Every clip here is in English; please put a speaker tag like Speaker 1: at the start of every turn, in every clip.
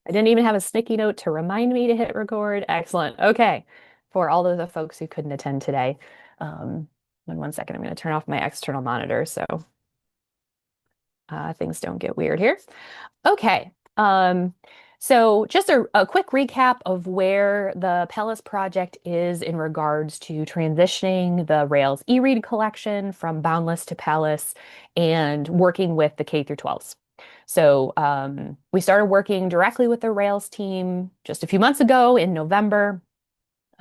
Speaker 1: I didn't even have a sticky note to remind me to hit record. Excellent. Okay. For all of the folks who couldn't attend today, um, in 1 second, I'm going to turn off my external monitor so things don't get weird here. Okay. So just a quick recap of where the Palace project is in regards to transitioning the Rails eRead collection from Boundless to Palace and working with the K through 12s. So we started working directly with the Rails team just a few months ago in November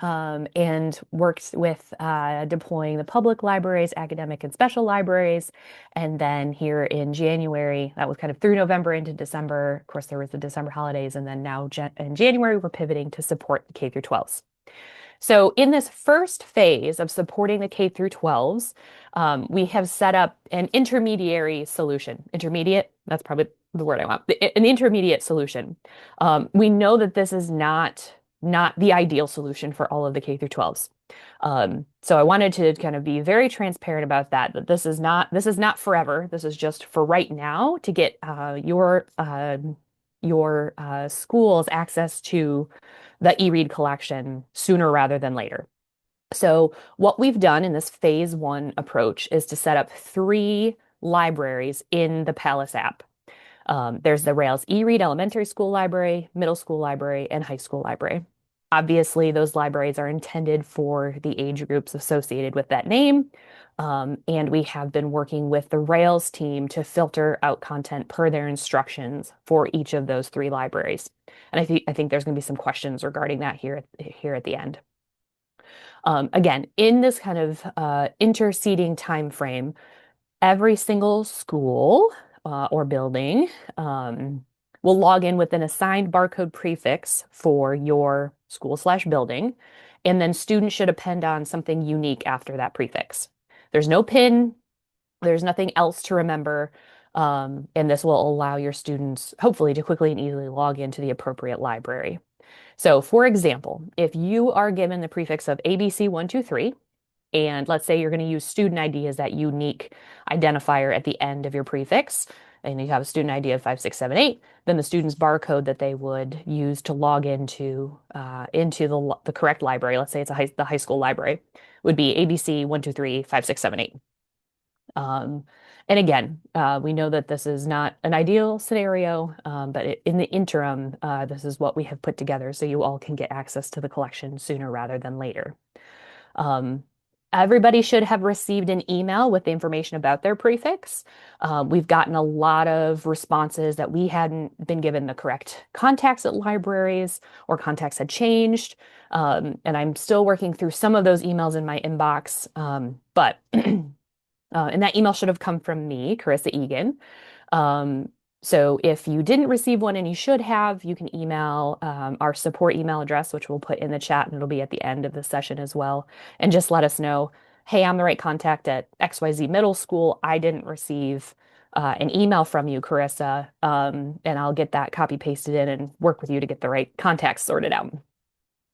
Speaker 1: and worked with deploying the public libraries, academic and special libraries. And then here in January, that was kind of through November into December. Of course, there was the December holidays. And then now in January, we're pivoting to support the K through 12s. So in this first phase of supporting the K through 12s, we have set up an intermediary solution. Intermediate, that's probably the word I want. An intermediate solution. We know that this is not the ideal solution for all of the K through 12s. So I wanted to kind of be very transparent about that this is not forever. This is just for right now to get your school's access to the eRead collection sooner rather than later. So what we've done in this phase one approach is to set up three libraries in the Palace app. There's the Rails eRead Elementary School Library, Middle School Library, and High School Library. Obviously, those libraries are intended for the age groups associated with that name. And we have been working with the Rails team to filter out content per their instructions for each of those three libraries. And I think there's going to be some questions regarding that here at the end. Again, in this kind of interceding time frame, every single school or building will log in with an assigned barcode prefix for your school/building, and then students should append on something unique after that prefix. There's no PIN, there's nothing else to remember, and this will allow your students, hopefully, to quickly and easily log into the appropriate library. So, for example, if you are given the prefix of ABC123, and let's say you're going to use student ID as that unique identifier at the end of your prefix, and you have a student ID of 5678, then the student's barcode that they would use to log into the correct library, let's say it's the high school library, would be ABC 1235678. And again, we know that this is not an ideal scenario, but in the interim, this is what we have put together so you all can get access to the collection sooner rather than later. Um, Everybody should have received an email with the information about their prefix. We've gotten a lot of responses that we hadn't been given the correct contacts at libraries or contacts had changed. And I'm still working through some of those emails in my inbox. But and that email should have come from me, Carissa Egan. Um, so if you didn't receive one and you should have, you can email our support email address, which we'll put in the chat and it'll be at the end of the session as well. And just let us know, hey, I'm the right contact at XYZ Middle School. I didn't receive an email from you, Carissa, and I'll get that copy pasted in and work with you to get the right contacts sorted out.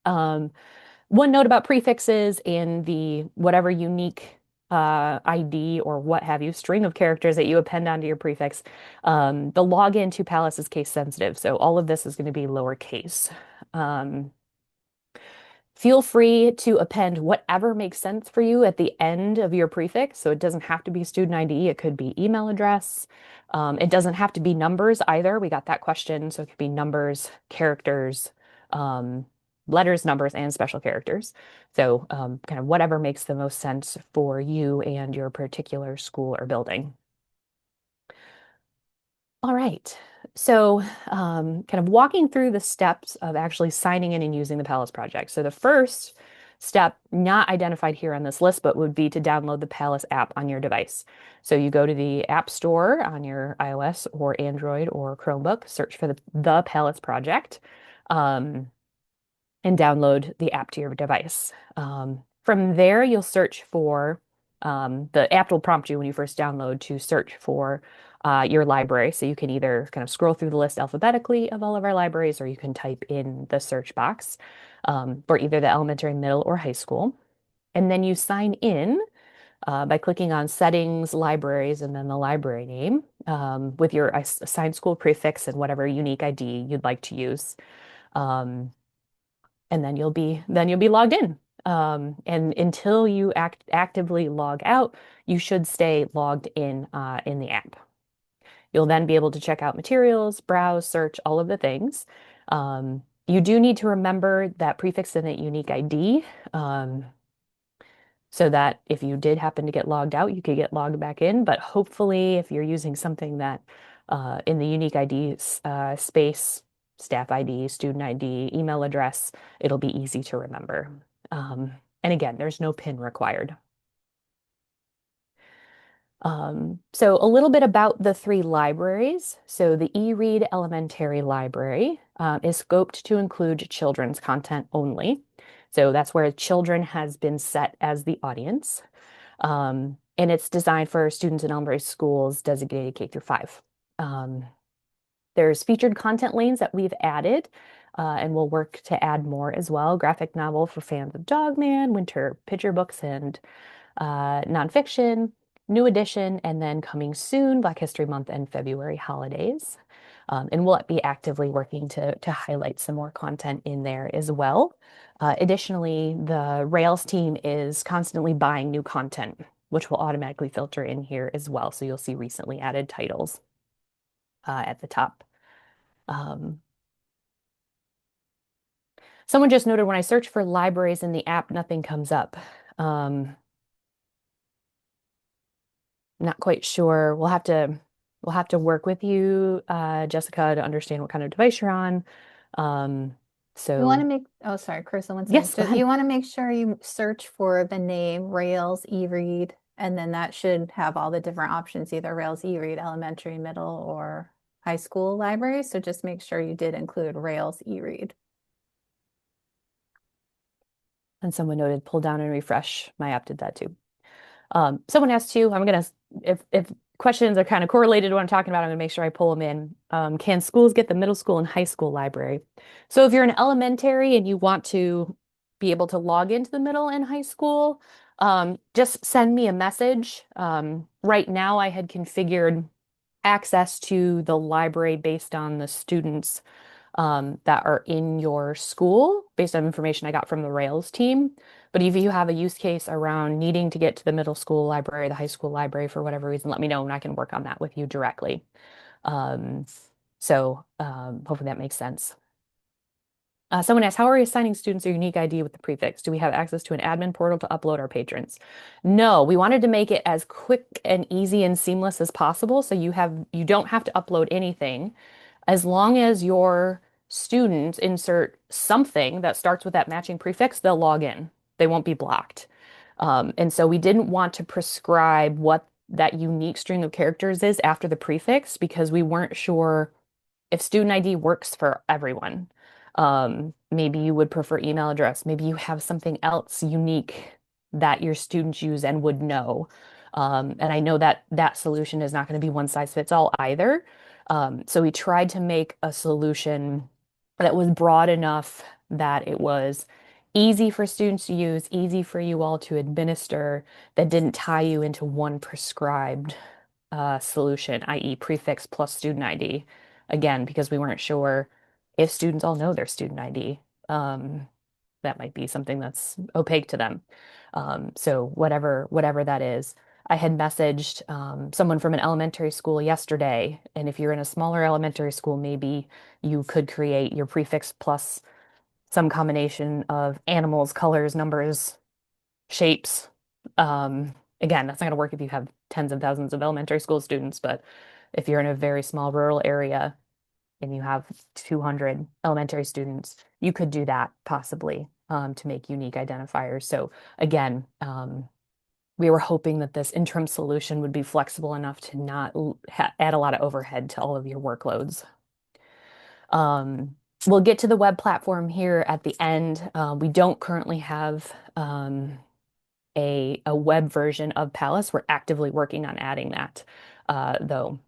Speaker 1: Um, One note about prefixes and the whatever unique ID or what have you, string of characters that you append onto your prefix, the login to Palace is case sensitive. So all of this is going to be lowercase. Um, Feel free to append whatever makes sense for you at the end of your prefix. So it doesn't have to be student ID, it could be email address. It doesn't have to be numbers either. We got that question. So it could be numbers, characters, um, letters, numbers, and special characters. So kind of whatever makes the most sense for you and your particular school or building. All right. So, kind of walking through the steps of actually signing in and using the Palace project. So, the first step, not identified here on this list, but would be to download the Palace app on your device. So, you go to the App Store on your iOS or Android or Chromebook, search for the Palace project. And download the app to your device. From there, you'll search for the app will prompt you when you first download to search for your library. So you can either kind of scroll through the list alphabetically of all of our libraries, or you can type in the search box for either the elementary, middle, or high school. And then you sign in by clicking on Settings, Libraries, and then the library name with your assigned school prefix and whatever unique ID you'd like to use. Um, and then you'll be logged in. And until you actively log out, you should stay logged in the app. You'll then be able to check out materials, browse, search, all of the things. You do need to remember that prefix and that unique ID, um, so that if you did happen to get logged out, you could get logged back in. But hopefully, if you're using something that in the unique ID space, staff ID, student ID, email address, it'll be easy to remember. And again, there's no PIN required. So a little bit about the three libraries. So the eRead Elementary Library is scoped to include children's content only. So that's where children has been set as the audience. And it's designed for students in elementary schools designated K through 5. Um, there's featured content lanes that we've added, and we'll work to add more as well. Graphic novel for fans of Dogman, winter picture books, and nonfiction, new edition, and then coming soon, Black History Month and February holidays. And we'll be actively working to highlight some more content in there as well. Additionally, the Rails team is constantly buying new content, which will automatically filter in here as well. So you'll see recently added titles at the top. Um, Someone just noted when I search for libraries in the app, nothing comes up. Not quite sure. We'll have to work with you, Jessica, to understand what kind of device you're on. Um,
Speaker 2: You want to
Speaker 1: so
Speaker 2: make, oh, sorry, Carissa, one second.
Speaker 1: yes, go ahead.
Speaker 2: You want to make sure you search for the name Rails eRead, and then that should have all the different options, either Rails eRead, elementary, middle, or high school library. So just make sure you did include Rails eRead.
Speaker 1: And someone noted pull down and refresh. My app did that too. Someone asked too, if questions are kind of correlated to what I'm talking about, I'm gonna make sure I pull them in. Can schools get the middle school and high school library? So if you're in elementary and you want to be able to log into the middle and high school, just send me a message. Right now I had configured access to the library based on the students that are in your school based on information I got from the Rails team. But if you have a use case around needing to get to the middle school library, the high school library for whatever reason, let me know and I can work on that with you directly. Um, Hopefully that makes sense. Someone asked, how are we assigning students a unique ID with the prefix? Do we have access to an admin portal to upload our patrons? No, we wanted to make it as quick and easy and seamless as possible. So you don't have to upload anything. As long as your students insert something that starts with that matching prefix, they'll log in. They won't be blocked. And so we didn't want to prescribe what that unique string of characters is after the prefix because we weren't sure if student ID works for everyone. Maybe you would prefer email address. Maybe you have something else unique that your students use and would know. And I know that that solution is not going to be one size fits all either. So we tried to make a solution that was broad enough that it was easy for students to use, easy for you all to administer, that didn't tie you into one prescribed solution, i.e. prefix plus student ID. Again, because we weren't sure if students all know their student ID. That might be something that's opaque to them. So whatever that is. I had messaged someone from an elementary school yesterday, and if you're in a smaller elementary school, maybe you could create your prefix plus some combination of animals, colors, numbers, shapes. Again, that's not going to work if you have tens of thousands of elementary school students, but if you're in a very small rural area and you have 200 elementary students, you could do that possibly to make unique identifiers. So again, we were hoping that this interim solution would be flexible enough to not add a lot of overhead to all of your workloads. We'll get to the web platform here at the end. We don't currently have a web version of Palace. We're actively working on adding that, though.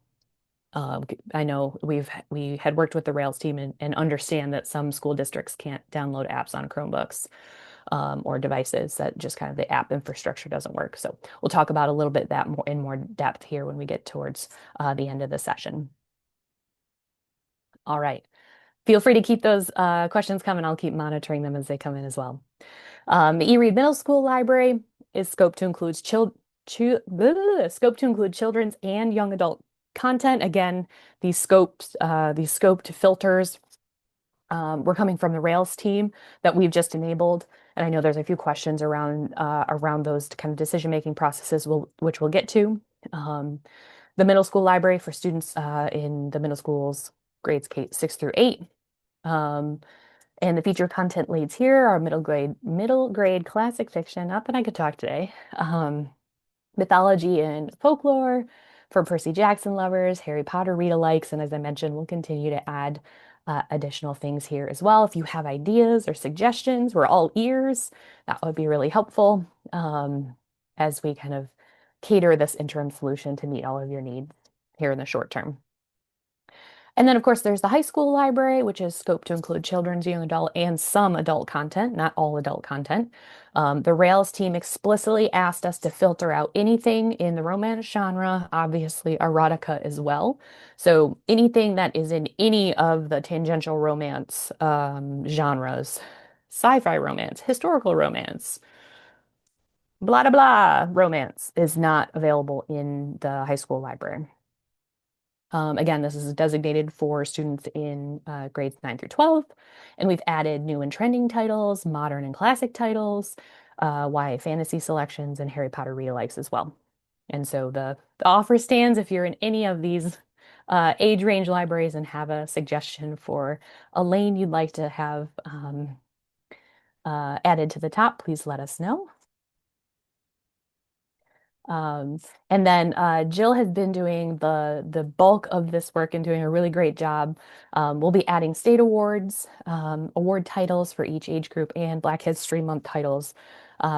Speaker 1: I know we had worked with the Rails team and understand that some school districts can't download apps on Chromebooks. or devices that just kind of the app infrastructure doesn't work. So we'll talk about a little bit that more in more depth here when we get towards the end of the session. All right. Feel free to keep those questions coming. I'll keep monitoring them as they come in as well. The eRead Middle School Library is scoped to include children's and young adult content. Again, these scoped filters were coming from the Rails team that we've just enabled. And I know there's a few questions around those kind of decision-making processes, which we'll get to. The middle school library for students in the middle schools, grades K 6 through 8. Um, and the featured content leads here are middle grade classic fiction. Not that I could talk today. Mythology and folklore for Percy Jackson lovers, Harry Potter read-alikes, and as I mentioned, we'll continue to add additional things here as well. If you have ideas or suggestions, we're all ears. That would be really helpful as we kind of cater this interim solution to meet all of your needs here in the short term. And then, of course, there's the high school library, which is scoped to include children's, young adult, and some adult content, not all adult content. The Rails team explicitly asked us to filter out anything in the romance genre, obviously erotica as well. So anything that is in any of the tangential romance genres, sci-fi romance, historical romance, blah, blah, blah, romance is not available in the high school library. Again, this is designated for students in grades 9 through 12, and we've added new and trending titles, modern and classic titles, YA fantasy selections, and Harry Potter read-alikes as well. And so the offer stands if you're in any of these age range libraries and have a suggestion for a lane you'd like to have added to the top, please let us know. Um, and then Jill has been doing the bulk of this work and doing a really great job. We'll be adding state awards, award titles for each age group, and Black History Month titles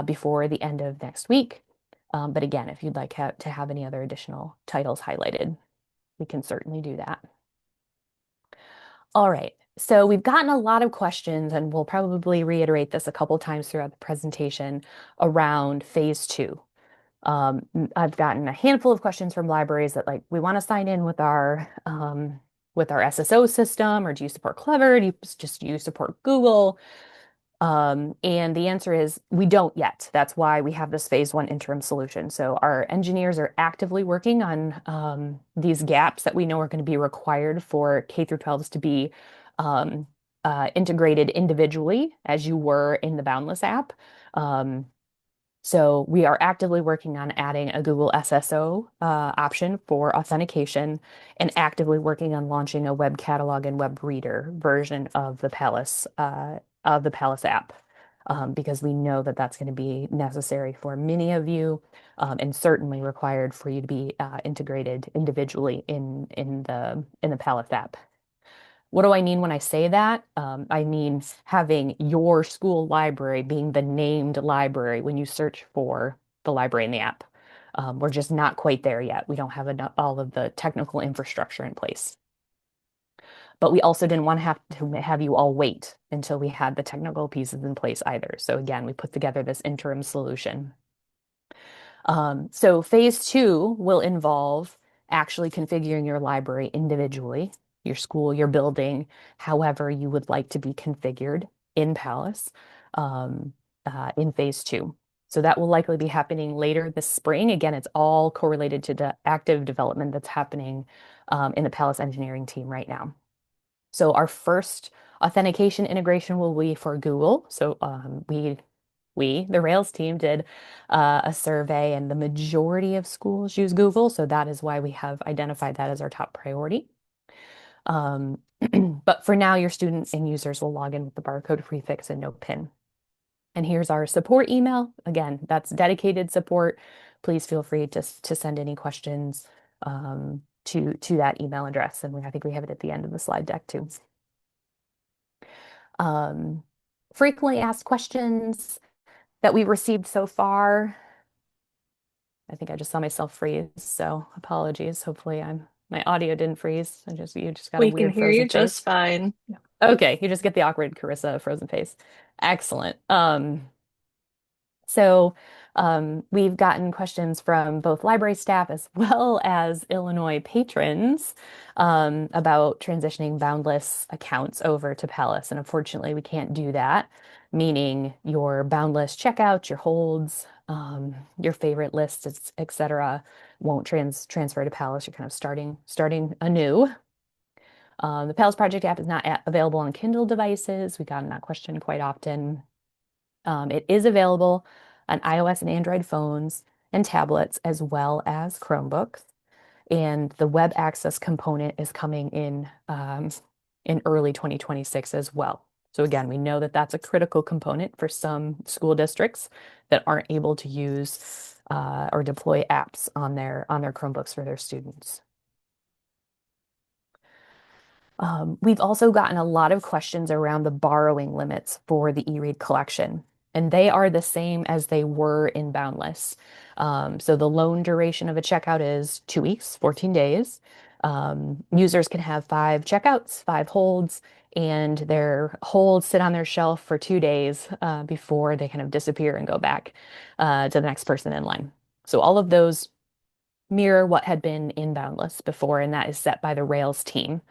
Speaker 1: before the end of next week. But again, if you'd like to have any other additional titles highlighted, we can certainly do that. All right. So we've gotten a lot of questions, and we'll probably reiterate this a couple times throughout the presentation around phase two. I've gotten a handful of questions from libraries that like, we want to sign in with our SSO system, or do you support Clever? Do you support Google? And the answer is we don't yet. That's why we have this phase one interim solution. So our engineers are actively working on these gaps that we know are going to be required for K through 12s to be integrated individually, as you were in the Boundless app. So we are actively working on adding a Google SSO option for authentication and actively working on launching a web catalog and web reader version of the Palace app. Because we know that that's going to be necessary for many of you, and certainly required for you to be integrated individually in the Palace app. What do I mean when I say that? I mean having your school library being the named library when you search for the library in the app. We're just not quite there yet. We don't have all of the technical infrastructure in place. But we also didn't want to have you all wait until we had the technical pieces in place either. So again, we put together this interim solution. So phase two will involve actually configuring your library individually, your school, your building, however you would like to be configured in Palace in phase two. So that will likely be happening later this spring. Again, it's all correlated to the active development that's happening in the Palace engineering team right now. So our first authentication integration will be for Google. So the Rails team did a survey, and the majority of schools use Google. So that is why we have identified that as our top priority. But for now, your students and users will log in with the barcode prefix and no PIN. And here's our support email. Again, that's dedicated support. Please feel free to send any questions to that email address. And I think we have it at the end of the slide deck too. Frequently asked questions that we've received so far. I think I just saw myself freeze, so apologies. Hopefully my audio didn't freeze. You just got a
Speaker 3: We can
Speaker 1: weird
Speaker 3: hear you
Speaker 1: frozen
Speaker 3: just
Speaker 1: face.
Speaker 3: fine.
Speaker 1: Okay, you just get the awkward Carissa frozen face. Excellent. So we've gotten questions from both library staff as well as Illinois patrons about transitioning Boundless accounts over to Palace. And unfortunately, we can't do that, meaning your Boundless checkouts, your holds, your favorite lists, etc., won't transfer to Palace. You're kind of starting anew. The Palace Project app is not available on Kindle devices. We got that question quite often. It is available on iOS and Android phones and tablets, as well as Chromebooks. And the web access component is coming in early 2026 as well. So again, we know that that's a critical component for some school districts that aren't able to use or deploy apps on their Chromebooks for their students. We've also gotten a lot of questions around the borrowing limits for the eRead collection, and they are the same as they were in Boundless. So the loan duration of a checkout is 2 weeks, 14 days. Users can have 5 checkouts, 5 holds, and their holds sit on their shelf for 2 days before they kind of disappear and go back to the next person in line. So all of those mirror what had been in Boundless before, and that is set by the Rails team.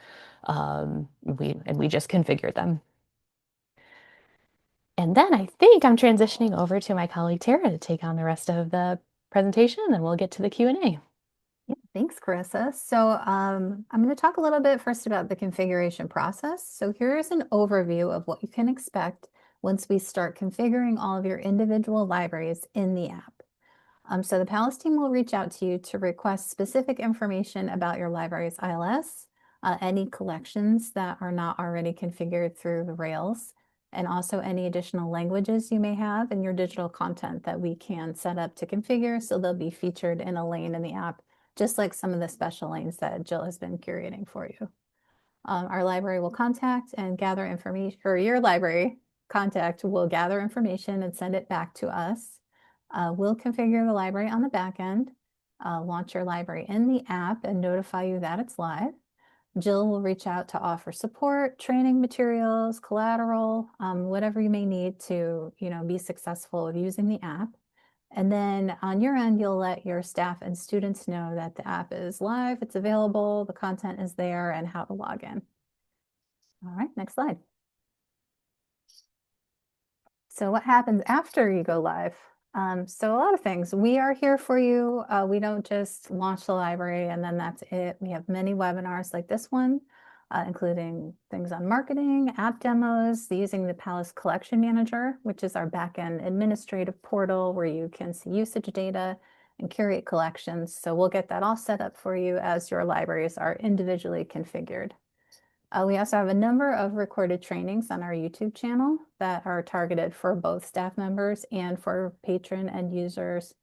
Speaker 1: We just configured them. And then I think I'm transitioning over to my colleague Tara to take on the rest of the presentation, and then we'll get to the Q&A.
Speaker 2: Yeah, thanks, Carissa. So I'm going to talk a little bit first about the configuration process. So here's an overview of what you can expect once we start configuring all of your individual libraries in the app. So the Palace team will reach out to you to request specific information about your library's ILS, any collections that are not already configured through the Rails, and also any additional languages you may have in your digital content that we can set up to configure so they'll be featured in a lane in the app, just like some of the special lanes that Jill has been curating for you. Our library will contact and gather information, or your library contact will gather information and send it back to us. We'll configure the library on the back end, launch your library in the app and notify you that it's live. Jill will reach out to offer support, training materials, collateral, whatever you may need to, be successful with using the app. And then on your end, you'll let your staff and students know that the app is live, it's available, the content is there, and how to log in. All right, next slide. So what happens after you go live? So a lot of things. We are here for you. We don't just launch the library and then that's it. We have many webinars like this one, including things on marketing, app demos, using the Palace Collection Manager, which is our backend administrative portal where you can see usage data and curate collections. So we'll get that all set up for you as your libraries are individually configured. We also have a number of recorded trainings on our YouTube channel that are targeted for both staff members and for patron and users.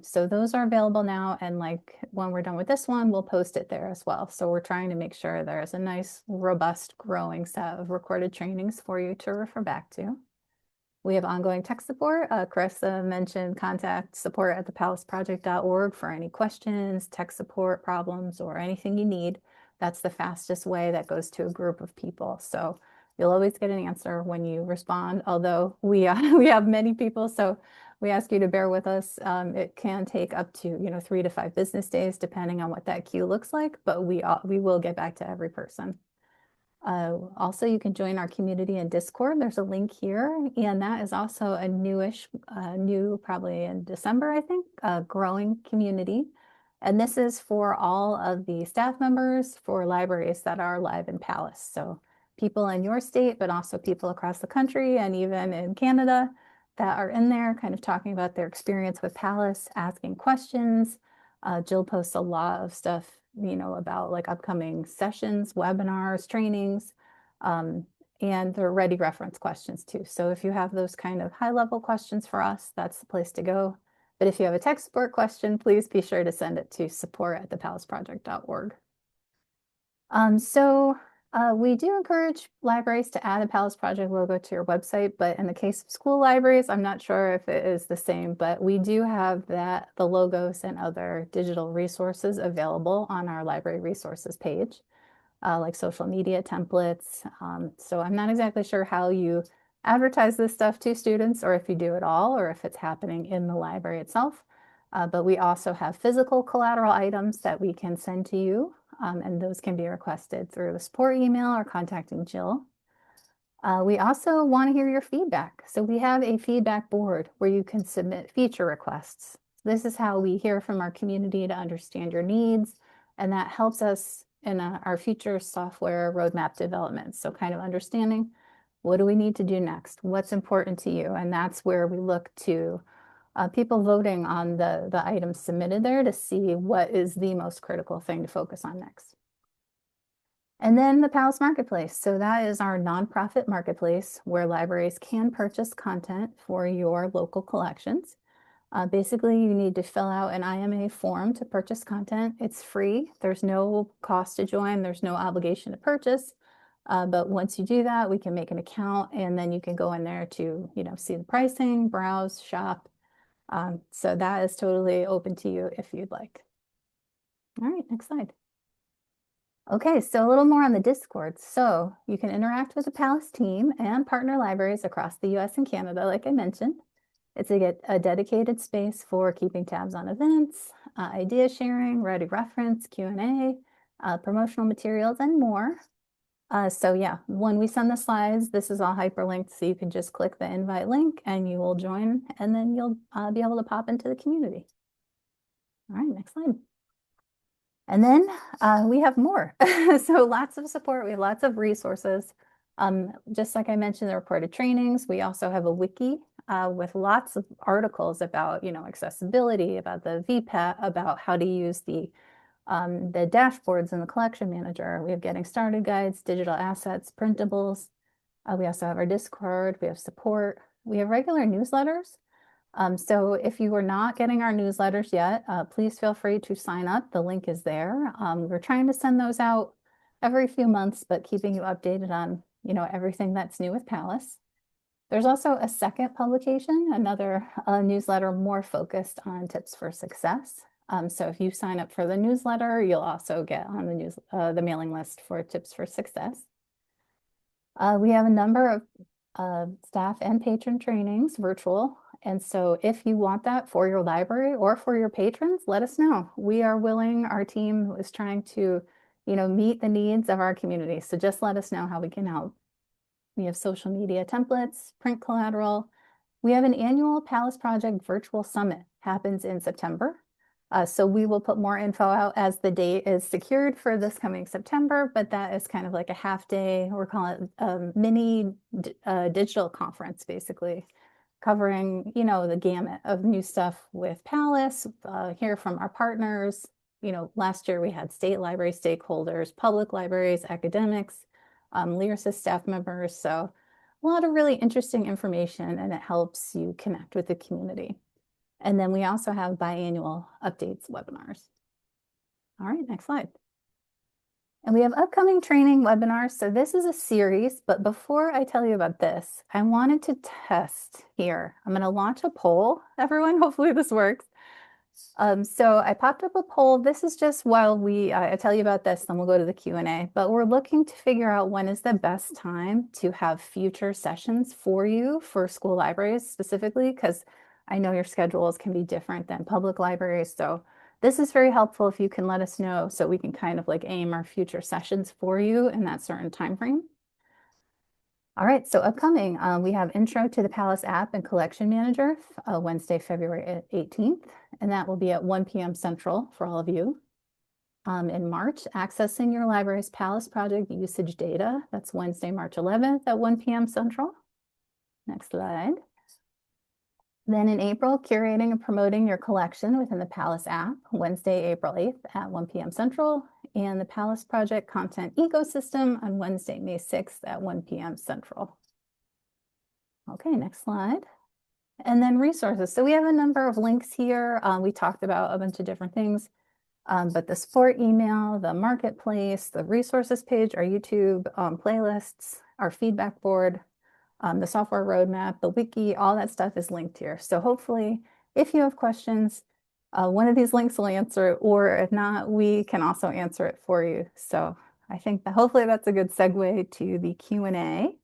Speaker 2: So those are available now. And like when we're done with this one, we'll post it there as well. So we're trying to make sure there's a nice, robust, growing set of recorded trainings for you to refer back to. We have ongoing tech support. Carissa mentioned contact support at thepalaceproject.org for any questions, tech support problems, or anything you need. That's the fastest way that goes to a group of people. So you'll always get an answer when you respond, although we have many people, so we ask you to bear with us. It can take up to 3 to 5 business days, depending on what that queue looks like, but we will get back to every person. Also, you can join our community in Discord. There's a link here, and that is also a new probably in December, I think, growing community. And this is for all of the staff members for libraries that are live in Palace. So people in your state, but also people across the country and even in Canada that are in there kind of talking about their experience with Palace, asking questions. Jill posts a lot of stuff about like upcoming sessions, webinars, trainings, and the ready reference questions too. So if you have those kind of high level questions for us, that's the place to go. But if you have a tech support question, please be sure to send it to support@thepalaceproject.org. We do encourage libraries to add a Palace Project logo to your website, but in the case of school libraries, I'm not sure if it is the same, but we do have the logos and other digital resources available on our library resources page, like social media templates. So I'm not exactly sure how you advertise this stuff to students, or if you do it all, or if it's happening in the library itself. But we also have physical collateral items that we can send to you, and those can be requested through the support email or contacting Jill. We also want to hear your feedback. So we have a feedback board where you can submit feature requests. This is how we hear from our community to understand your needs, and that helps us in our future software roadmap development. So kind of understanding, what do we need to do next? What's important to you? And that's where we look to people voting on the items submitted there to see what is the most critical thing to focus on next. And then the Palace Marketplace. So that is our nonprofit marketplace where libraries can purchase content for your local collections. Basically, you need to fill out an IMA form to purchase content. It's free. There's no cost to join. There's no obligation to purchase. But once you do that, we can make an account, and then you can go in there to, see the pricing, browse, shop. So that is totally open to you if you'd like. All right, next slide. Okay, so a little more on the Discord. So you can interact with the Palace team and partner libraries across the US and Canada, like I mentioned. It's a dedicated space for keeping tabs on events, idea sharing, ready reference, Q&A, promotional materials, and more. So yeah, when we send the slides, this is all hyperlinked, so you can just click the invite link and you will join, and then you'll be able to pop into the community. All right, next slide. And then we have more. So lots of support. We have lots of resources. Just like I mentioned, the recorded trainings. We also have a wiki with lots of articles about, accessibility, about the VPAT, about how to use the dashboards in the collection manager. We have getting started guides, digital assets, printables. We also have our Discord. We have support. We have regular newsletters. So if you are not getting our newsletters yet, please feel free to sign up. The link is there. We're trying to send those out every few months, but keeping you updated on, everything that's new with Palace. There's also a second publication, another newsletter more focused on tips for success. So if you sign up for the newsletter, you'll also get on the mailing list for tips for success. We have a number of staff and patron trainings virtual. And so if you want that for your library or for your patrons, let us know. We are willing, our team is trying to, meet the needs of our community. So just let us know how we can help. We have social media templates, print collateral. We have an annual Palace Project virtual summit, happens in September. So we will put more info out as the date is secured for this coming September, but that is kind of like a half day. We're calling it a mini digital conference, basically, covering, the gamut of new stuff with Palace, hear from our partners. Last year we had state library stakeholders, public libraries, academics, Lyrasis staff members. So a lot of really interesting information, and it helps you connect with the community. And then we also have biannual updates webinars. All right, next slide. And we have upcoming training webinars. So this is a series, but before I tell you about this, I wanted to test here. I'm going to launch a poll, everyone. Hopefully this works. So I popped up a poll. This is just while I tell you about this, then we'll go to the Q&A. But we're looking to figure out when is the best time to have future sessions for you for school libraries specifically, because I know your schedules can be different than public libraries. So this is very helpful if you can let us know so we can kind of like aim our future sessions for you in that certain time frame. All right, so upcoming, we have Intro to the Palace app and Collection Manager, Wednesday, February 18th, and that will be at 1 p.m. Central for all of you. In March, Accessing Your Library's Palace Project Usage Data, that's Wednesday, March 11th at 1 p.m. Central. Next slide. Then in April, Curating and Promoting Your Collection within the Palace app, Wednesday, April 8th at 1 p.m. Central, and the Palace Project Content Ecosystem on Wednesday, May 6th at 1 p.m. Central. Okay, next slide. And then resources. So we have a number of links here. We talked about a bunch of different things, but the support email, the marketplace, the resources page, our YouTube playlists, our feedback board, the software roadmap, the wiki, all that stuff is linked here. So hopefully, if you have questions, one of these links will answer it, or if not, we can also answer it for you. So I think that hopefully that's a good segue to the Q&A.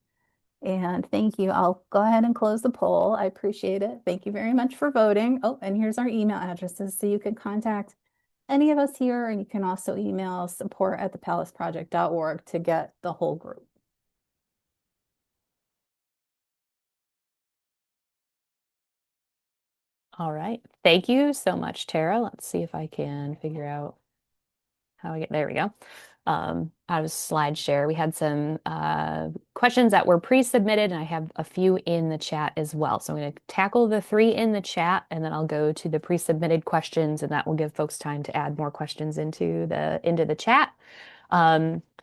Speaker 2: And thank you. I'll go ahead and close the poll. I appreciate it. Thank you very much for voting. Oh, and here's our email addresses so you can contact any of us here, and you can also email support@thepalaceproject.org to get the whole group.
Speaker 1: All right. Thank you so much, Tara. Let's see if I can figure out how I get there we go. Out of SlideShare, we had some questions that were pre-submitted, and I have a few in the chat as well. So I'm going to tackle the three in the chat, and then I'll go to the pre-submitted questions, and that will give folks time to add more questions into the chat.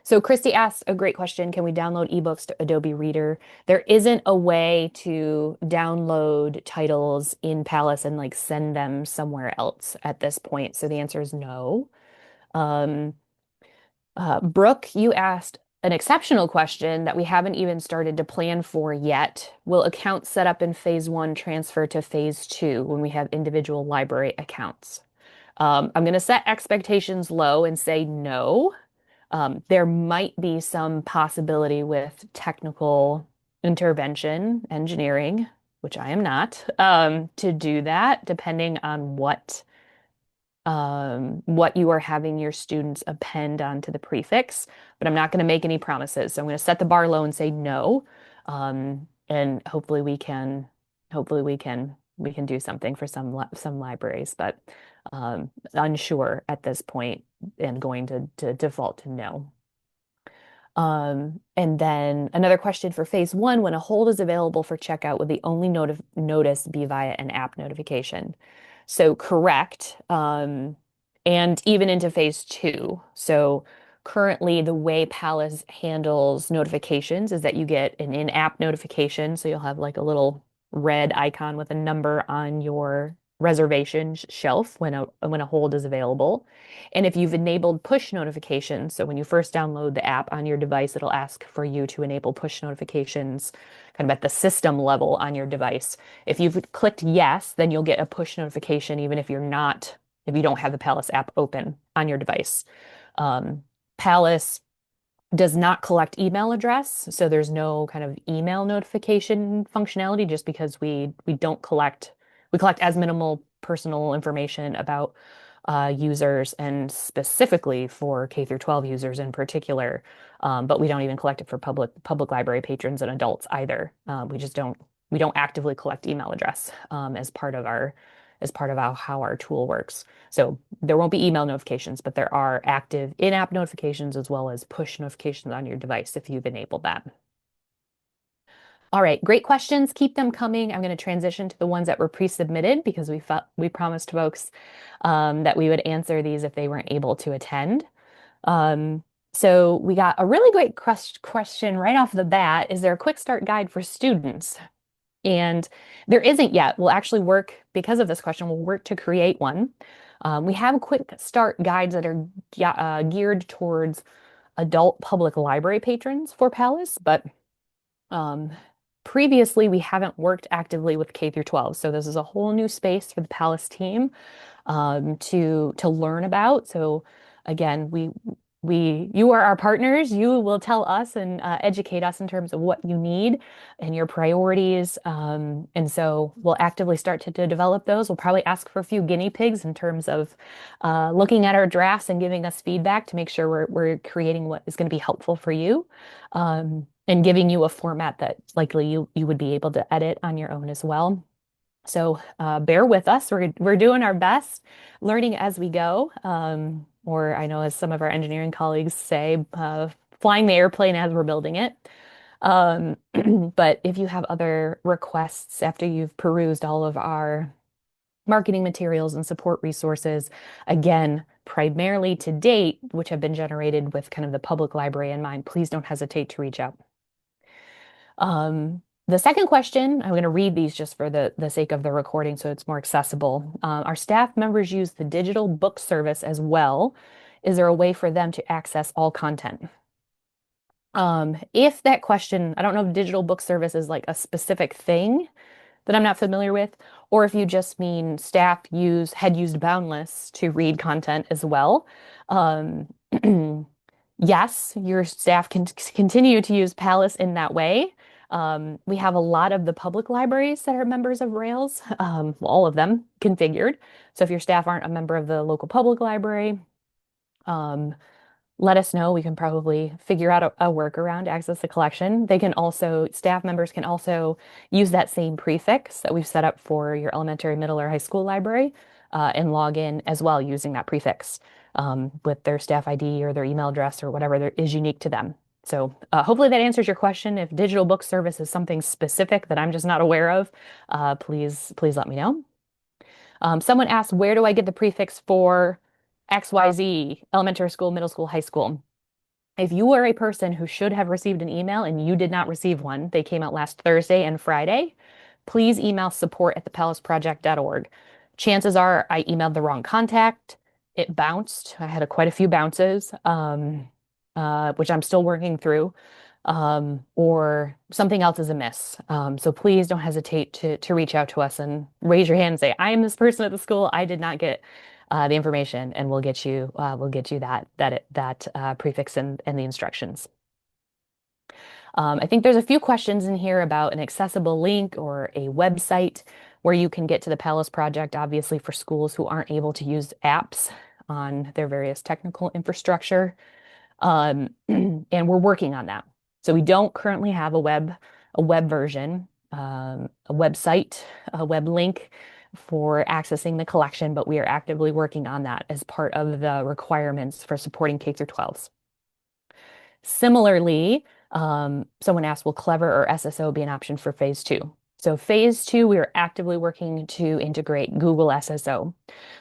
Speaker 1: So Christy asked a great question. Can we download ebooks to Adobe Reader? There isn't a way to download titles in Palace and like send them somewhere else at this point. So the answer is no. Um, Brooke, you asked an exceptional question that we haven't even started to plan for yet. Will accounts set up in phase one transfer to phase two when we have individual library accounts? I'm going to set expectations low and say no. There might be some possibility with technical intervention, engineering, which I am not, to do that, depending on what you are having your students append onto the prefix. But I'm not going to make any promises. So I'm going to set the bar low and say no. And hopefully we can do something for some libraries, but unsure at this point and going to default to no. And then another question for phase one, when a hold is available for checkout, would the only notice be via an app notification? So correct. And even into phase two. So currently the way Palace handles notifications is that you get an in-app notification. So you'll have like a little red icon with a number on your reservation shelf when a hold is available. And if you've enabled push notifications, so when you first download the app on your device, it'll ask for you to enable push notifications kind of at the system level on your device. If you've clicked yes, then you'll get a push notification even if you don't have the Palace app open on your device. Palace does not collect email address, so there's no kind of email notification functionality just because we collect as minimal personal information about users and specifically for K through 12 users in particular. But we don't even collect it for public library patrons and adults either. We don't actively collect email address as part of how our tool works. So there won't be email notifications, but there are active in-app notifications as well as push notifications on your device if you've enabled that. All right, great questions. Keep them coming. I'm going to transition to the ones that were pre-submitted because we promised folks that we would answer these if they weren't able to attend. Um, so we got a really great question right off the bat. Is there a quick start guide for students? And there isn't yet. We'll actually work, because of this question, we'll work to create one. We have quick start guides that are geared towards adult public library patrons for Palace, but um, previously we haven't worked actively with K through 12. So this is a whole new space for the Palace team to learn about. So again, you are our partners. You will tell us and educate us in terms of what you need and your priorities. And so we'll actively start to develop those. We'll probably ask for a few guinea pigs in terms of looking at our drafts and giving us feedback to make sure we're creating what is going to be helpful for you. And giving you a format that likely you would be able to edit on your own as well. So bear with us. We're doing our best, learning as we go. Or I know, as some of our engineering colleagues say, flying the airplane as we're building it. Um, but if you have other requests after you've perused all of our marketing materials and support resources, again, primarily to date, which have been generated with kind of the public library in mind, please don't hesitate to reach out. The second question, I'm going to read these just for the sake of the recording so it's more accessible. Our staff members use the digital book service as well. Is there a way for them to access all content? If that question, I don't know if digital book service is like a specific thing that I'm not familiar with, or if you just mean staff had used Boundless to read content as well. Um, yes, your staff can continue to use Palace in that way. We have a lot of the public libraries that are members of Rails, all of them configured. So if your staff aren't a member of the local public library, um, let us know. We can probably figure out a workaround to access the collection. They can also, staff members can also use that same prefix that we've set up for your elementary, middle, or high school library and log in as well using that prefix with their staff ID or their email address or whatever is unique to them. So hopefully that answers your question. If digital book service is something specific that I'm just not aware of, please let me know. Someone asked, where do I get the prefix for XYZ, elementary school, middle school, high school? If you are a person who should have received an email and you did not receive one, they came out last Thursday and Friday, please email support@thepalaceproject.org. Chances are I emailed the wrong contact. It bounced. I had quite a few bounces, which I'm still working through, or something else is amiss. So please don't hesitate to reach out to us and raise your hand and say, I am this person at the school. I did not get the information, and we'll get you that prefix and the instructions. I think there's a few questions in here about an accessible link or a website where you can get to the Palace Project, obviously for schools who aren't able to use apps on their various technical infrastructure. And we're working on that. So we don't currently have a web version, a website, a web link for accessing the collection, but we are actively working on that as part of the requirements for supporting K through 12s. Similarly, someone asked, will Clever or SSO be an option for phase two? So phase two, we are actively working to integrate Google SSO.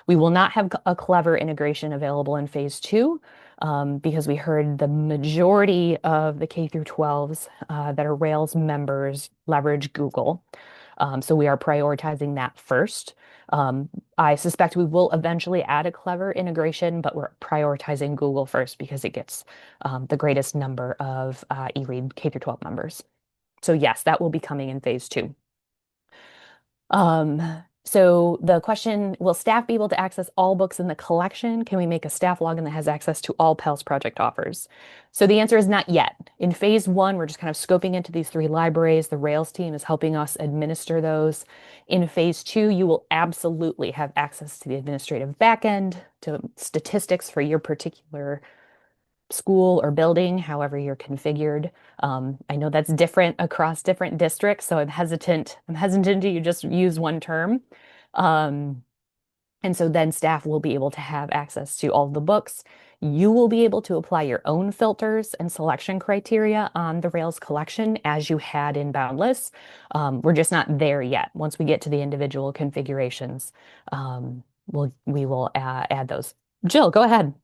Speaker 1: We will not have a Clever integration available in phase two because we heard the majority of the K through 12s that are Rails members leverage Google. So we are prioritizing that first. I suspect we will eventually add a Clever integration, but we're prioritizing Google first because it gets the greatest number of eRead K through 12 members. So yes, that will be coming in phase two. So the question, will staff be able to access all books in the collection? Can we make a staff login that has access to all Pals Project offers? So the answer is not yet. In phase one, we're just kind of scoping into these three libraries. The Rails team is helping us administer those. In phase two, you will absolutely have access to the administrative backend, to statistics for your particular school or building, however you're configured. I know that's different across different districts, so I'm hesitant to just use one term. Um, and so then staff will be able to have access to all the books. You will be able to apply your own filters and selection criteria on the Rails collection as you had in Boundless. We're just not there yet. Once we get to the individual configurations, we will add those. Jill, go ahead.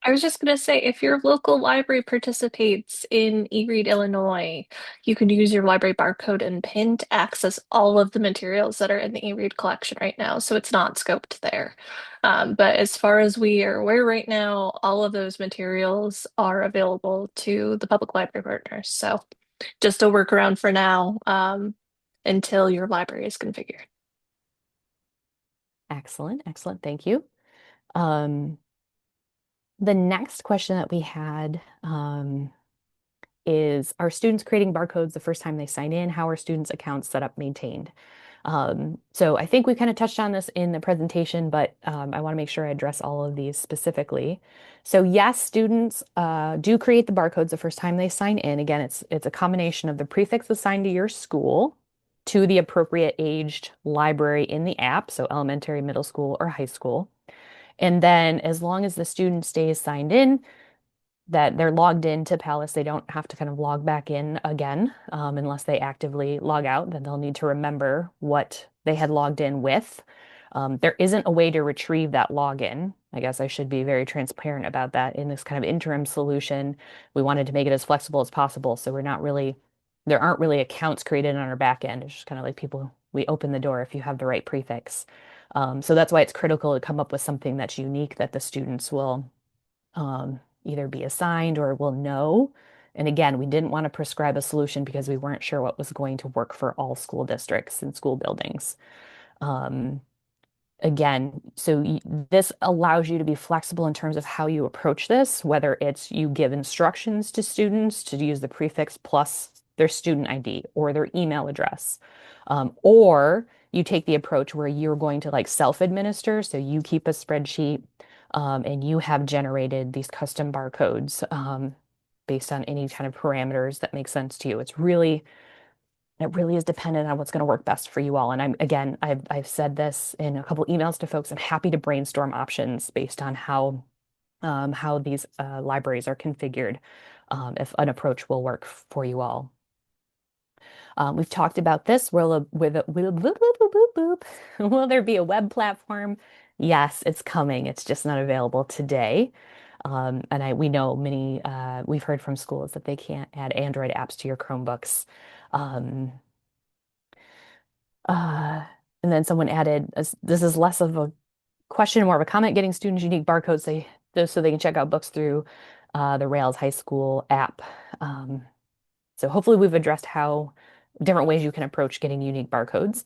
Speaker 3: I was just going to say, if your local library participates in eRead Illinois, you can use your library barcode and PIN to access all of the materials that are in the eRead collection right now. So it's not scoped there. But as far as we are aware right now, all of those materials are available to the public library partners. So just a workaround for now, until your library is configured.
Speaker 1: Excellent, excellent. Thank you. Um, the next question that we had is, are students creating barcodes the first time they sign in? How are students' accounts set up, maintained? So I think we kind of touched on this in the presentation, but I want to make sure I address all of these specifically. So yes, students do create the barcodes the first time they sign in. Again, it's a combination of the prefix assigned to your school to the appropriate aged library in the app, so elementary, middle school, or high school. And then as long as the student stays signed in, that they're logged into Palace, they don't have to kind of log back in again unless they actively log out. Then they'll need to remember what they had logged in with. There isn't a way to retrieve that login. I guess I should be very transparent about that in this kind of interim solution. We wanted to make it as flexible as possible. So there aren't really accounts created on our back end. It's just kind of like we open the door if you have the right prefix. So that's why it's critical to come up with something that's unique that the students will either be assigned or will know. And again, we didn't want to prescribe a solution because we weren't sure what was going to work for all school districts and school buildings. Um, Again, so this allows you to be flexible in terms of how you approach this, whether it's you give instructions to students to use the prefix plus their student ID or their email address. Or you take the approach where you're going to like self-administer. So you keep a spreadsheet and you have generated these custom barcodes based on any kind of parameters that make sense to you. It really is dependent on what's going to work best for you all. And I've said this in a couple emails to folks. I'm happy to brainstorm options based on how these libraries are configured, if an approach will work for you all. We've talked about this. Will there be a web platform? Yes, it's coming. It's just not available today. We know we've heard from schools that they can't add Android apps to your Chromebooks. Um, uh, and then someone added, this is less of a question, more of a comment, getting students unique barcodes so they can check out books through the Rails High School app. So hopefully we've addressed how different ways you can approach getting unique barcodes.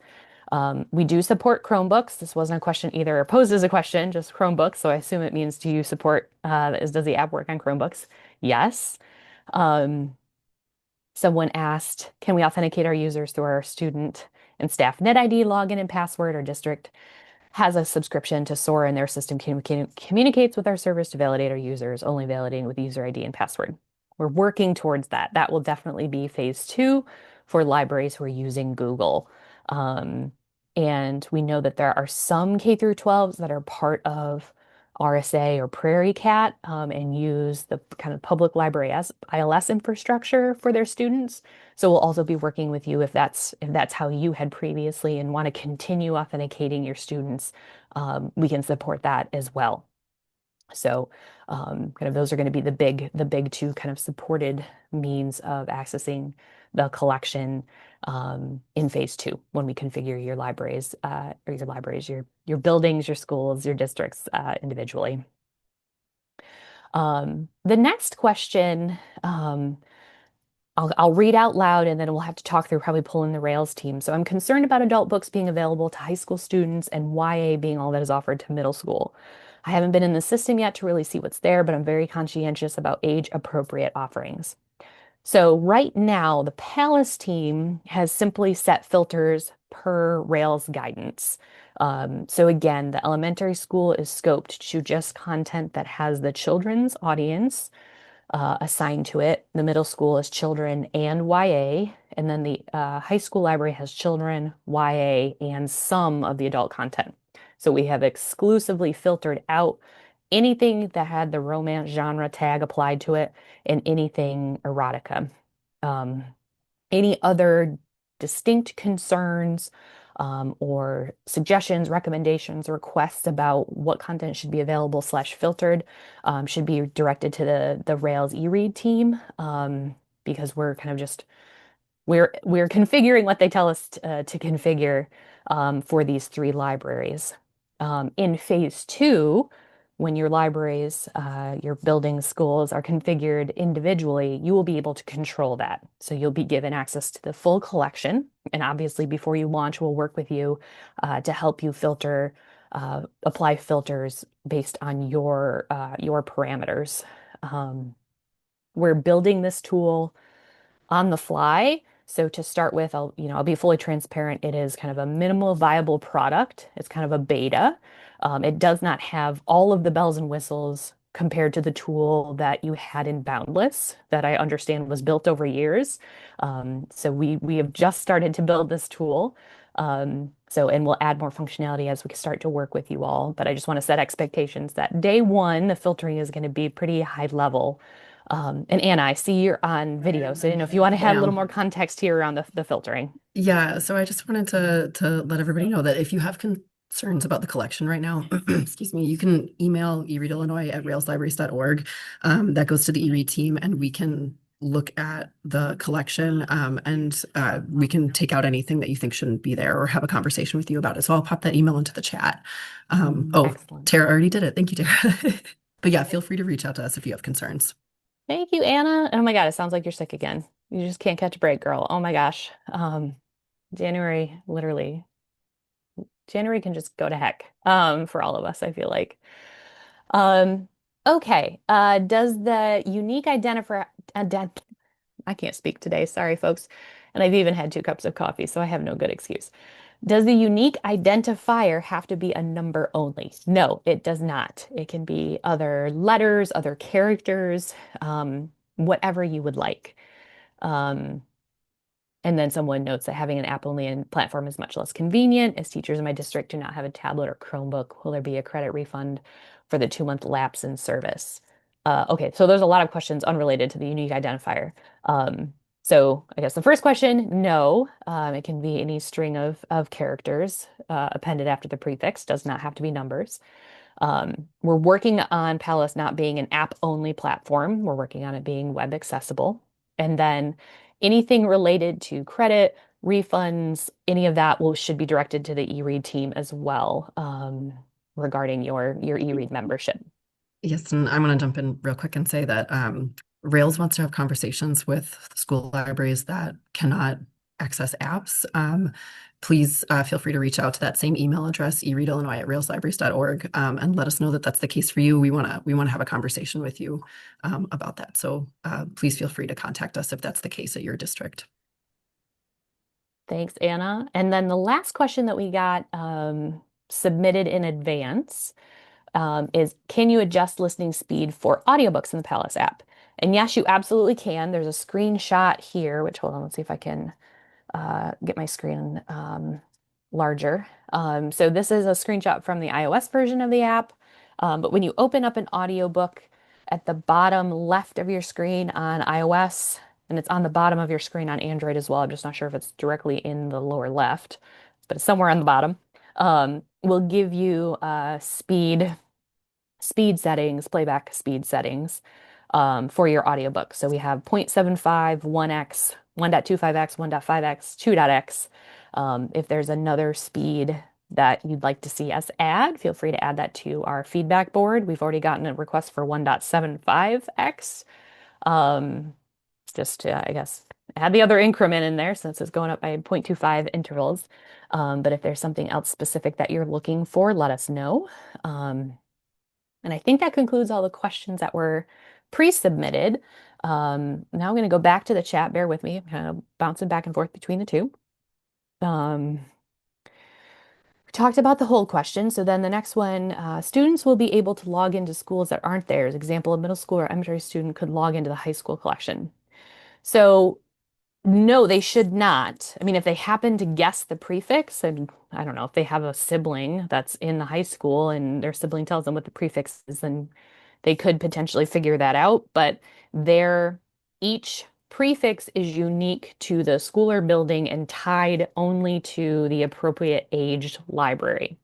Speaker 1: We do support Chromebooks. This wasn't a question either posed as a question, just Chromebooks. So I assume it means do you support, does the app work on Chromebooks? Yes. Um, Someone asked, can we authenticate our users through our student and staff NetID login and password? Our district has a subscription to Sora and their system communicates with our servers to validate our users, only validating with user ID and password. We're working towards that. That will definitely be phase two for libraries who are using Google. Um, and we know that there are some K through 12s that are part of RSA or Prairie Cat and use the kind of public library as ILS infrastructure for their students. So we'll also be working with you if that's how you had previously and want to continue authenticating your students. We can support that as well. So kind of those are going to be the big two kind of supported means of accessing the collection in phase two when we configure your libraries, your buildings, your schools, your districts individually. The next question, I'll read out loud and then we'll have to talk through probably pulling the Rails team. So I'm concerned about adult books being available to high school students and YA being all that is offered to middle school. I haven't been in the system yet to really see what's there, but I'm very conscientious about age appropriate offerings. So right now, the Palace team has simply set filters per Rails guidance. So again, the elementary school is scoped to just content that has the children's audience assigned to it. The middle school is children and YA, and then the high school library has children, YA, and some of the adult content. So we have exclusively filtered out anything that had the romance genre tag applied to it and anything erotica. Um, any other distinct concerns or suggestions, recommendations, requests about what content should be available slash filtered should be directed to the Rails eRead team because we're kind of just we're configuring what they tell us to configure for these three libraries. In phase two, when your libraries, your buildings, schools are configured individually, you will be able to control that. So you'll be given access to the full collection. And obviously, before you launch, we'll work with you to help you apply filters based on your parameters. We're building this tool on the fly. So to start with, I'll be fully transparent. It is kind of a minimal viable product. It's kind of a beta. It does not have all of the bells and whistles compared to the tool that you had in Boundless that I understand was built over years. So we have just started to build this tool. And we'll add more functionality as we start to work with you all. But I just want to set expectations that day one, the filtering is going to be pretty high level. And Anna, I see you're on video, so I didn't know if you want to add a little
Speaker 4: Bam.
Speaker 1: more context here around the filtering.
Speaker 4: Yeah, so I just wanted to let everybody know that if you have concerns about the collection right now, excuse me, you can email eReadIllinois@railslibraries.org. That goes to the eRead team, and we can look at the collection and we can take out anything that you think shouldn't be there or have a conversation with you about it. So I'll pop that email into the chat.
Speaker 1: Excellent.
Speaker 4: Tara already did it. Thank you, Tara. But yeah, feel free to reach out to us if you have concerns.
Speaker 1: Thank you, Anna. Oh my God, it sounds like you're sick again. You just can't catch a break, girl. Oh my gosh. January, literally, January can just go to heck for all of us, I feel like. Um, okay. Does the unique identifier I can't speak today. Sorry, folks. And I've even had 2 cups of coffee, so I have no good excuse. Does the unique identifier have to be a number only? No, it does not. It can be other letters, other characters, whatever you would like. Um, and then someone notes that having an app-only platform is much less convenient, as teachers in my district do not have a tablet or Chromebook. Will there be a credit refund for the 2-month lapse in service? Okay, so there's a lot of questions unrelated to the unique identifier. Um, so I guess the first question, no. It can be any string of characters appended after the prefix, does not have to be numbers. We're working on Palace not being an app-only platform. We're working on it being web accessible. And then anything related to credit, refunds, any of that should be directed to the eRead team as well, regarding your eRead membership.
Speaker 4: Yes, and I'm going to jump in real quick and say that Rails wants to have conversations with school libraries that cannot access apps. Please feel free to reach out to that same email address, eReadIllinois@railslibraries.org, and let us know that that's the case for you. We want to have a conversation with you about that. So please feel free to contact us if that's the case at your district.
Speaker 1: Thanks, Anna. And then the last question that we got submitted in advance is, can you adjust listening speed for audiobooks in the Palace app? And yes, you absolutely can. There's a screenshot here, which, hold on, let's see if I can get my screen larger. So this is a screenshot from the iOS version of the app. But when you open up an audiobook at the bottom left of your screen on iOS, and it's on the bottom of your screen on Android as well, I'm just not sure if it's directly in the lower left, but it's somewhere on the bottom, will give you speed settings, playback speed settings for your audiobook. So we have 0.75, 1x, 1.25x, 1.5x, 2.x. If there's another speed that you'd like to see us add, feel free to add that to our feedback board. We've already gotten a request for 1.75x. Just to, I guess, add the other increment in there since it's going up by 0.25 intervals. But if there's something else specific that you're looking for, let us know. And I think that concludes all the questions that were pre-submitted. Now I'm going to go back to the chat. Bear with me. I'm kind of bouncing back and forth between the two. We talked about the whole question. So then the next one, students will be able to log into schools that aren't theirs. Example, a middle school or elementary student could log into the high school collection. So no, they should not. I mean, if they happen to guess the prefix, and I don't know, if they have a sibling that's in the high school and their sibling tells them what the prefix is, then they could potentially figure that out. But each prefix is unique to the school or building and tied only to the appropriate aged library.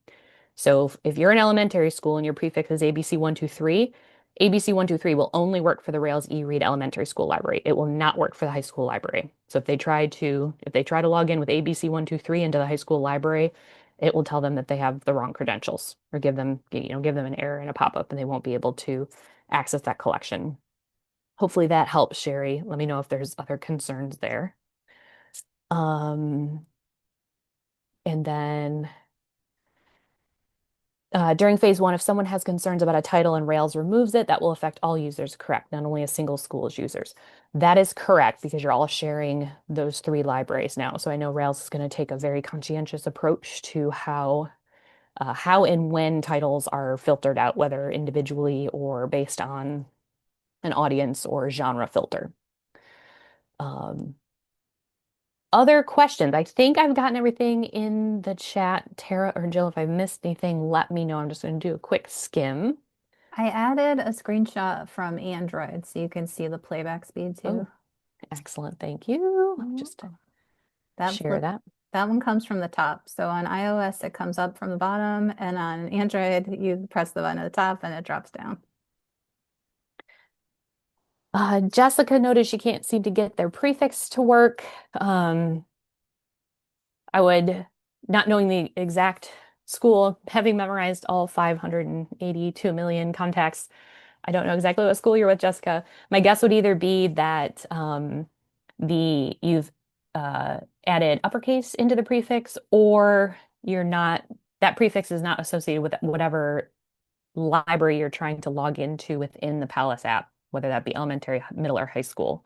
Speaker 1: So if you're in elementary school and your prefix is ABC123, ABC123 will only work for the Rails eRead Elementary School Library. It will not work for the high school library. So if they try to log in with ABC123 into the high school library, it will tell them that they have the wrong credentials or give them an error and a pop-up, and they won't be able to access that collection. Hopefully that helps, Sherry. Let me know if there's other concerns there. And then during phase 1, if someone has concerns about a title and Rails removes it, that will affect all users, correct? Not only a single school's users. That is correct because you're all sharing those 3 libraries now. So I know Rails is going to take a very conscientious approach to how and when titles are filtered out, whether individually or based on an audience or genre filter. Other questions? I think I've gotten everything in the chat. Tara or Jill, if I've missed anything, let me know. I'm just going to do a quick skim.
Speaker 2: I added a screenshot from Android so you can see the playback speed too.
Speaker 1: Oh, excellent. Thank you. Just share that.
Speaker 2: That one comes from the top. So on iOS, it comes up from the bottom, and on Android, you press the button at the top and it drops down.
Speaker 1: Jessica noted she can't seem to get their prefix to work. I would, not knowing the exact school, having memorized all 582 million contacts, I don't know exactly what school you're with, Jessica. My guess would either be that you've added uppercase into the prefix, or that prefix is not associated with whatever library you're trying to log into within the Palace app, whether that be elementary, middle, or high school.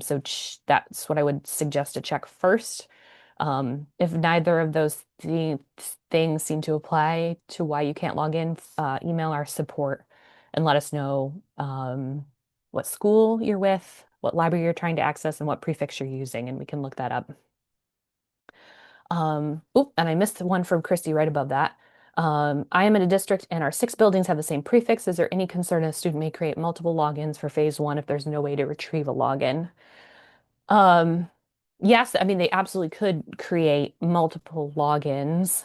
Speaker 1: So that's what I would suggest to check first. If neither of those things seem to apply to why you can't log in, email our support and let us know what school you're with, what library you're trying to access, and what prefix you're using, and we can look that up. Oh, and I missed one from Christy right above that. I am in a district and our 6 buildings have the same prefix. Is there any concern a student may create multiple logins for phase 1 if there's no way to retrieve a login? Um, yes, I mean, they absolutely could create multiple logins.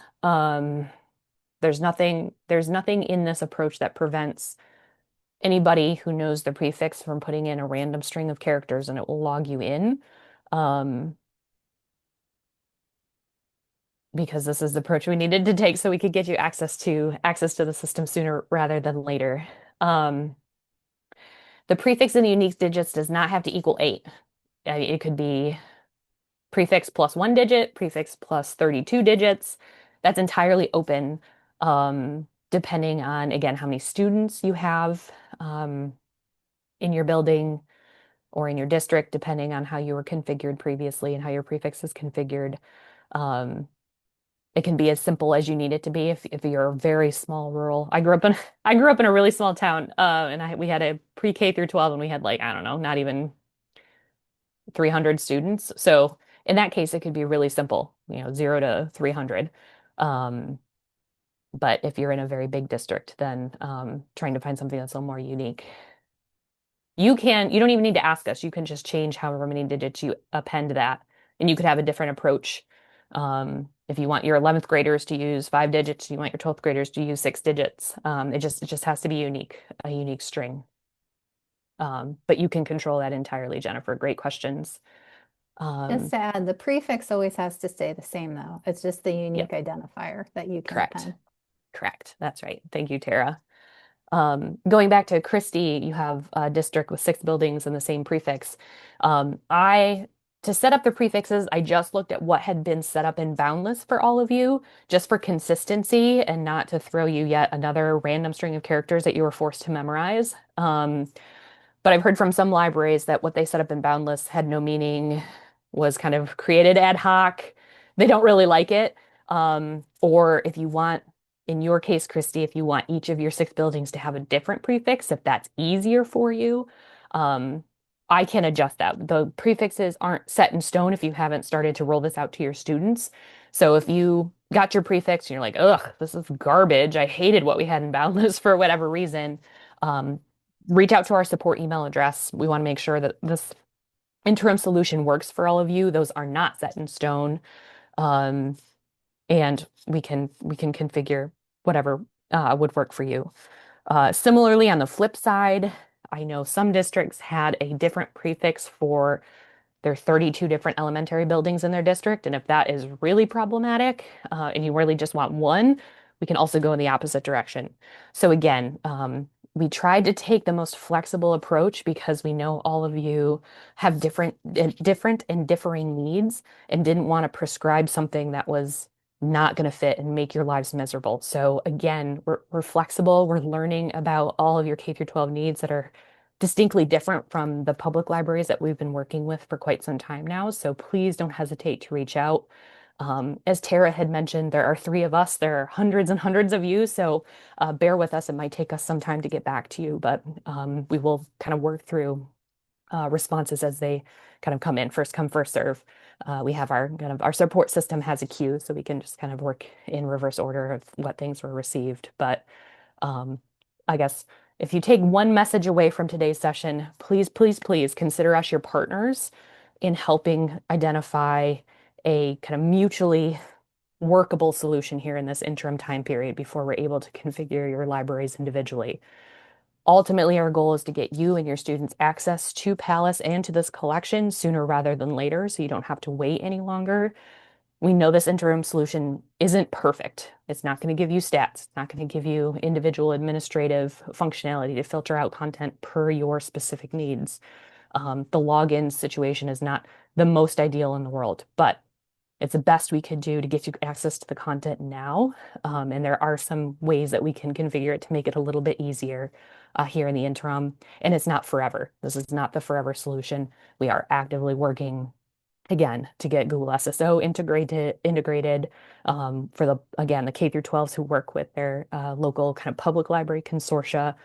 Speaker 1: There's nothing in this approach that prevents anybody who knows the prefix from putting in a random string of characters and it will log you in. Um, because this is the approach we needed to take so we could get you access to the system sooner rather than later. Um, the prefix in the unique digits does not have to equal 8. It could be prefix plus 1 digit, prefix plus 32 digits. That's entirely open, depending on, again, how many students you have in your building or in your district, depending on how you were configured previously and how your prefix is configured. Um, it can be as simple as you need it to be if you're a very small rural. I grew up in a really small town, and we had a pre-K through 12, and we had like, I don't know, not even 300 students. So in that case, it could be really simple, 0 to 300. Um, but if you're in a very big district, then trying to find something that's a little more unique. You don't even need to ask us. You can just change however many digits you append that, and you could have a different approach. If you want your 11th graders to use 5 digits, you want your 12th graders to use 6 digits. It just has to be unique, a unique string. But you can control that entirely, Jennifer. Great questions.
Speaker 2: Just to add, the prefix always has to stay the same though. It's just the unique
Speaker 1: Yep,
Speaker 2: identifier that you can
Speaker 1: correct.
Speaker 2: append.
Speaker 1: Correct. That's right. Thank you, Tara. Going back to Christy, you have a district with 6 buildings and the same prefix. To set up the prefixes, I just looked at what had been set up in Boundless for all of you, just for consistency and not to throw you yet another random string of characters that you were forced to memorize. But I've heard from some libraries that what they set up in Boundless had no meaning, was kind of created ad hoc. They don't really like it. Or if you want, in your case, Christy, if you want each of your 6 buildings to have a different prefix, if that's easier for you, I can adjust that. The prefixes aren't set in stone if you haven't started to roll this out to your students. So if you got your prefix and you're like, ugh, this is garbage. I hated what we had in Boundless for whatever reason. Um, Reach out to our support email address. We want to make sure that this interim solution works for all of you. Those are not set in stone. Um, and we can configure whatever would work for you. Similarly, on the flip side, I know some districts had a different prefix for their 32 different elementary buildings in their district. And if that is really problematic, and you really just want one, we can also go in the opposite direction. So again, we tried to take the most flexible approach because we know all of you have different and differing needs and didn't want to prescribe something that was not going to fit and make your lives miserable. So again, we're flexible. We're learning about all of your K through 12 needs that are distinctly different from the public libraries that we've been working with for quite some time now. So please don't hesitate to reach out. As Tara had mentioned, there are 3 of us. There are hundreds and hundreds of you. So bear with us. It might take us some time to get back to you, but we will kind of work through responses as they kind of come in, first come, first serve. We have our support system has a queue, so we can just kind of work in reverse order of what things were received. But I guess if you take one message away from today's session, please, please, please consider us your partners in helping identify a kind of mutually workable solution here in this interim time period before we're able to configure your libraries individually. Ultimately, our goal is to get you and your students access to Palace and to this collection sooner rather than later, so you don't have to wait any longer. We know this interim solution isn't perfect. It's not going to give you stats. It's not going to give you individual administrative functionality to filter out content per your specific needs. The login situation is not the most ideal in the world, but it's the best we could do to get you access to the content now. And there are some ways that we can configure it to make it a little bit easier. here in the interim. And it's not forever. This is not the forever solution. We are actively working again to get Google SSO integrated for the K through 12s who work with their local kind of public library consortia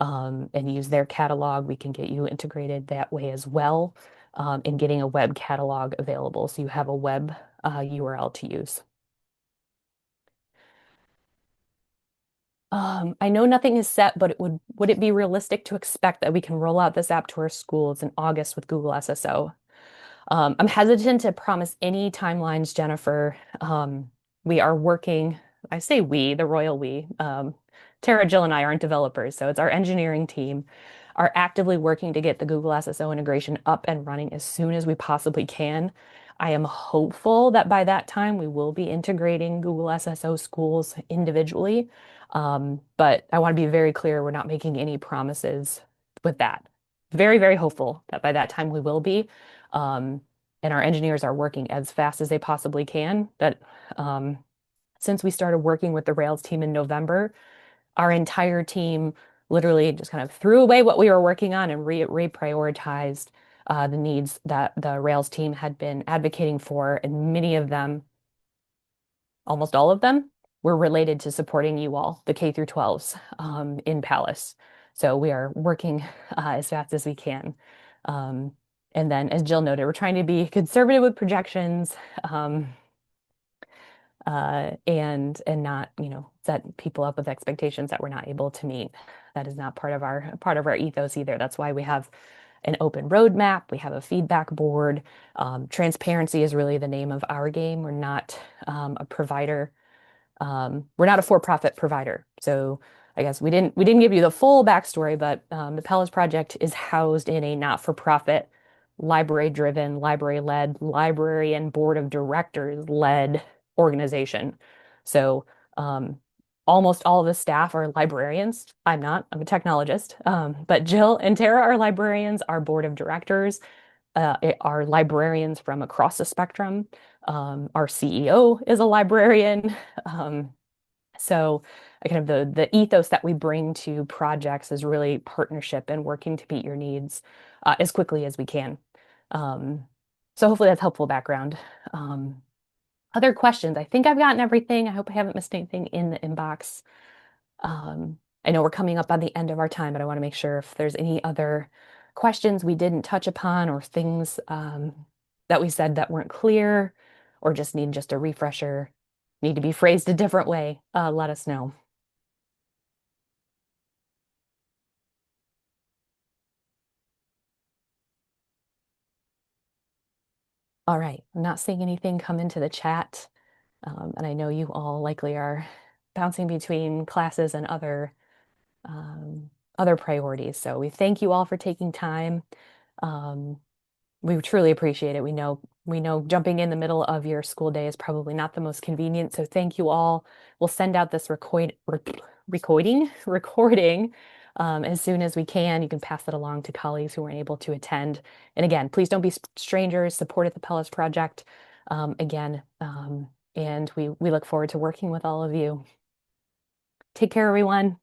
Speaker 1: and use their catalog. We can get you integrated that way as well, in getting a web catalog available so you have a web URL to use. I know nothing is set, but would it be realistic to expect that we can roll out this app to our schools in August with Google SSO? I'm hesitant to promise any timelines, Jennifer. We are working, I say we, the royal we. Tara, Jill, and I aren't developers, so it's our engineering team are actively working to get the Google SSO integration up and running as soon as we possibly can. I am hopeful that by that time we will be integrating Google SSO schools individually. But I want to be very clear, we're not making any promises with that. Very, very hopeful that by that time we will be. Um, and our engineers are working as fast as they possibly can. But since we started working with the Rails team in November, our entire team literally just kind of threw away what we were working on and reprioritized the needs that the Rails team had been advocating for. And many of them, almost all of them, were related to supporting you all, the K through 12s in Palace. So we are working as fast as we can. Um, and then, as Jill noted, we're trying to be conservative with projections, and not, set people up with expectations that we're not able to meet. That is not part of our ethos either. That's why we have an open roadmap. We have a feedback board. Transparency is really the name of our game. We're not a provider. We're not a for-profit provider. So I guess we didn't give you the full backstory, but the Palace Project is housed in a not-for-profit, library-driven, library-led, library and board of directors-led organization. So almost all of the staff are librarians. I'm not. I'm a technologist. But Jill and Tara are librarians. Our board of directors are librarians from across the spectrum. Our CEO is a librarian. So kind of the ethos that we bring to projects is really partnership and working to meet your needs as quickly as we can. So hopefully that's helpful background. Other questions? I think I've gotten everything. I hope I haven't missed anything in the inbox. I know we're coming up on the end of our time, but I want to make sure if there's any other questions we didn't touch upon or things that we said that weren't clear or just need just a refresher, need to be phrased a different way, let us know. All right, I'm not seeing anything come into the chat. And I know you all likely are bouncing between classes and other priorities. So we thank you all for taking time. We truly appreciate it. We know jumping in the middle of your school day is probably not the most convenient. So thank you all. We'll send out this recording as soon as we can. You can pass it along to colleagues who weren't able to attend. And again, please don't be strangers. Support at the Palace Project again. And we look forward to working with all of you. Take care, everyone.